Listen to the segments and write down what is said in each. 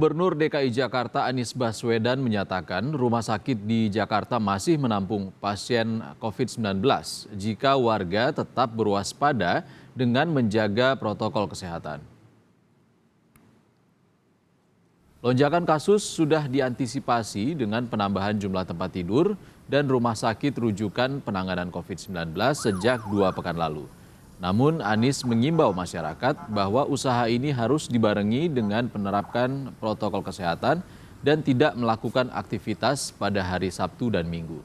Gubernur DKI Jakarta Anies Baswedan menyatakan rumah sakit di Jakarta masih menampung pasien COVID-19 jika warga tetap berwaspada dengan menjaga protokol kesehatan. Lonjakan kasus sudah diantisipasi dengan penambahan jumlah tempat tidur dan rumah sakit rujukan penanganan COVID-19 sejak 2 pekan lalu. Namun Anies mengimbau masyarakat bahwa usaha ini harus dibarengi dengan menerapkan protokol kesehatan dan tidak melakukan aktivitas pada hari Sabtu dan Minggu.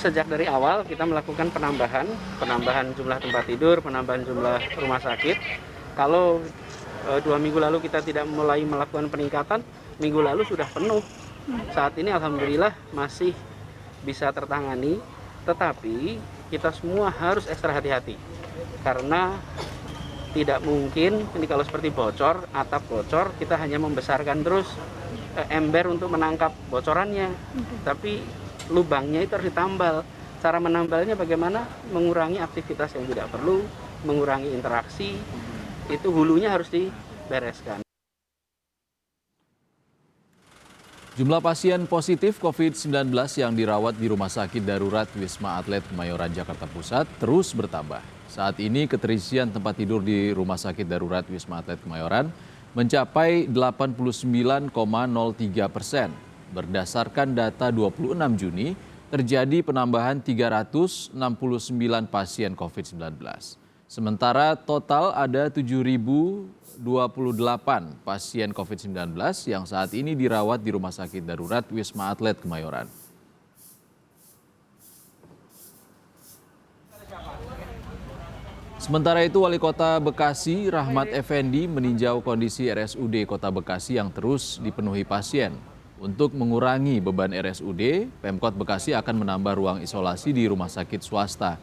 Sejak dari awal kita melakukan penambahan jumlah tempat tidur, penambahan jumlah rumah sakit. Kalau 2 minggu lalu kita tidak mulai melakukan peningkatan, minggu lalu sudah penuh. Saat ini alhamdulillah masih bisa tertangani, tetapi kita semua harus ekstra hati-hati karena tidak mungkin ini kalau seperti bocor, atap bocor, kita hanya membesarkan terus ember untuk menangkap bocorannya, tapi lubangnya itu harus ditambal. Cara menambalnya bagaimana? Mengurangi aktivitas yang tidak perlu, mengurangi interaksi, itu hulunya harus dibereskan. Jumlah pasien positif COVID-19 yang dirawat di Rumah Sakit Darurat Wisma Atlet Kemayoran, Jakarta Pusat terus bertambah. Saat ini keterisian tempat tidur di Rumah Sakit Darurat Wisma Atlet Kemayoran mencapai 89,03%. Berdasarkan data 26 Juni, terjadi penambahan 369 pasien COVID-19. Sementara total ada 7.028 pasien COVID-19 yang saat ini dirawat di Rumah Sakit Darurat Wisma Atlet Kemayoran. Sementara itu, Wali Kota Bekasi Rahmat Effendi meninjau kondisi RSUD Kota Bekasi yang terus dipenuhi pasien. Untuk mengurangi beban RSUD, Pemkot Bekasi akan menambah ruang isolasi di rumah sakit swasta.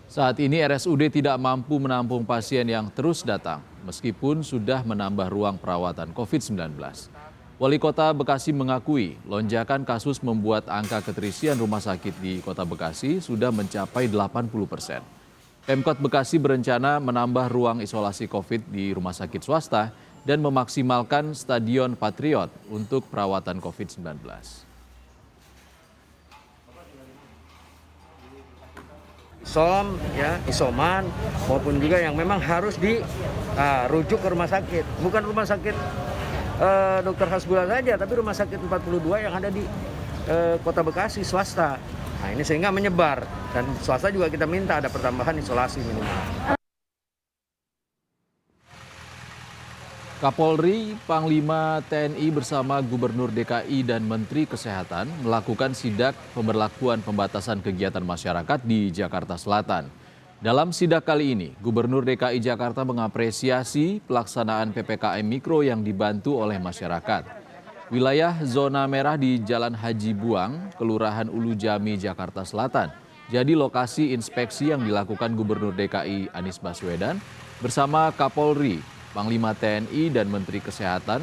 Saat ini RSUD tidak mampu menampung pasien yang terus datang, meskipun sudah menambah ruang perawatan COVID-19. Wali Kota Bekasi mengakui lonjakan kasus membuat angka keterisian rumah sakit di Kota Bekasi sudah mencapai 80%. Pemkot Bekasi berencana menambah ruang isolasi COVID di rumah sakit swasta dan memaksimalkan Stadion Patriot untuk perawatan COVID-19. Isoman maupun juga yang memang harus dirujuk ke rumah sakit. Bukan rumah sakit Dr. Hasbullah saja, tapi rumah sakit 42 yang ada di Kota Bekasi swasta. Nah ini sehingga menyebar dan swasta juga kita minta ada pertambahan isolasi minimal. Kapolri, Panglima TNI bersama Gubernur DKI dan Menteri Kesehatan melakukan sidak pemberlakuan pembatasan kegiatan masyarakat di Jakarta Selatan. Dalam sidak kali ini, Gubernur DKI Jakarta mengapresiasi pelaksanaan PPKM Mikro yang dibantu oleh masyarakat. Wilayah zona merah di Jalan Haji Buang, Kelurahan Ulu Jami, Jakarta Selatan, jadi lokasi inspeksi yang dilakukan Gubernur DKI Anies Baswedan bersama Kapolri, Panglima TNI dan Menteri Kesehatan.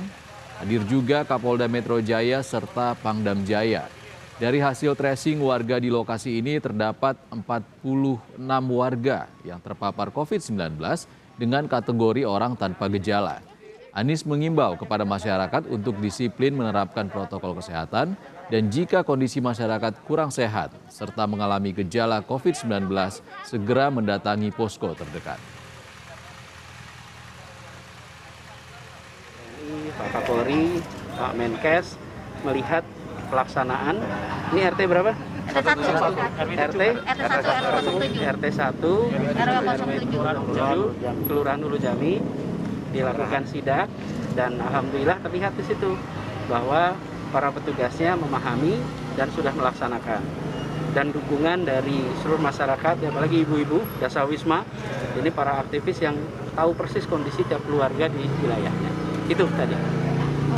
Hadir juga Kapolda Metro Jaya serta Pangdam Jaya. Dari hasil tracing warga di lokasi ini terdapat 46 warga yang terpapar COVID-19 dengan kategori orang tanpa gejala. Anies mengimbau kepada masyarakat untuk disiplin menerapkan protokol kesehatan dan jika kondisi masyarakat kurang sehat serta mengalami gejala COVID-19 segera mendatangi posko terdekat. Pak Kapolri, Pak Menkes melihat pelaksanaan. Ini RT berapa? RT 1, Kelurahan Ulu Jami dilakukan sidak dan alhamdulillah terlihat di situ bahwa para petugasnya memahami dan sudah melaksanakan. Dan dukungan dari seluruh masyarakat, apalagi ibu-ibu, Dasar Wisma, ini para aktivis yang tahu persis kondisi tiap keluarga di wilayahnya. Itu tadi.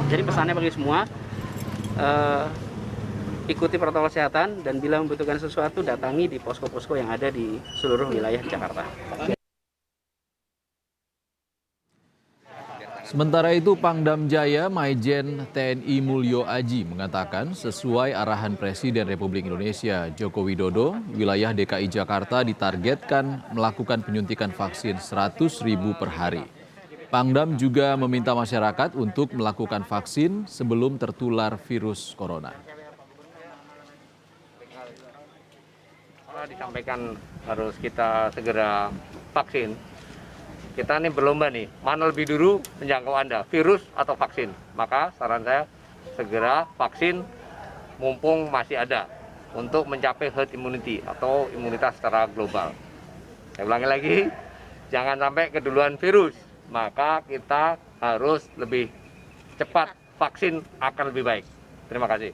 Jadi pesannya bagi semua, ikuti protokol kesehatan dan bila membutuhkan sesuatu datangi di posko-posko yang ada di seluruh wilayah di Jakarta. Sementara itu, Pangdam Jaya Maijen TNI Mulyo Aji mengatakan sesuai arahan Presiden Republik Indonesia Joko Widodo, wilayah DKI Jakarta ditargetkan melakukan penyuntikan vaksin 100.000 per hari. Pangdam juga meminta masyarakat untuk melakukan vaksin sebelum tertular virus corona. Disampaikan harus kita segera vaksin. Kita ini berlomba nih, mana lebih dulu menjangkau Anda, virus atau vaksin. Maka saran saya segera vaksin mumpung masih ada untuk mencapai herd immunity atau imunitas secara global. Saya ulangi lagi, jangan sampai keduluan virus. Maka kita harus lebih cepat vaksin akan lebih baik. Terima kasih.